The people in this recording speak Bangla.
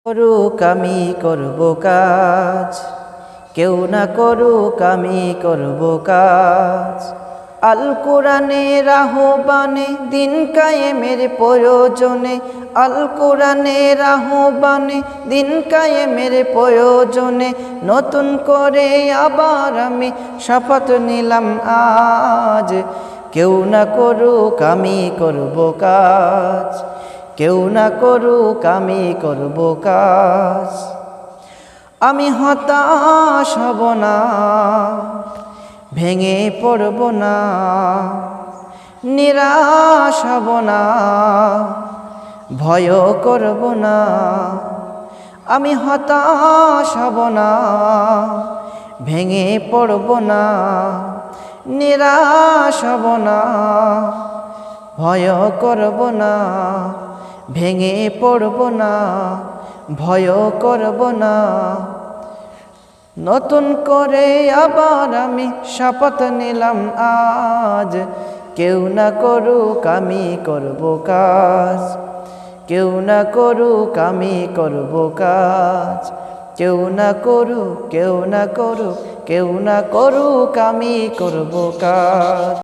করুক আমি করব কাজ, কেউ না করুক আমি করব কাজ। আল কোরআনের আহ্বানে দিন কায়েমের প্রয়োজনে, আল কোরআনের আহ্বানে দিন কায়েমের প্রয়োজনে নতুন করে আবার আমি শপথ নিলাম আজ। কেউ না করুক আমি করব কাজ, কেউ না করুক আমি করব কাজ। আমি হতাশ হব না, ভেঙে পড়ব না, নিরাশ হব না, ভয় করব না। আমি হতাশ হব না, ভেঙে পড়ব না, নিরাশ হব না, ভয় করব না, ভেঙে পড়ব না, ভয় করব না। নতুন করে আবার আমি শপথ নিলাম আজ। কেউ না করুক আমি করব কাজ, কেউ না করুক আমি করব কাজ। কেউ না করুক, কেউ না করুক, কেউ না করুক আমি করব কাজ।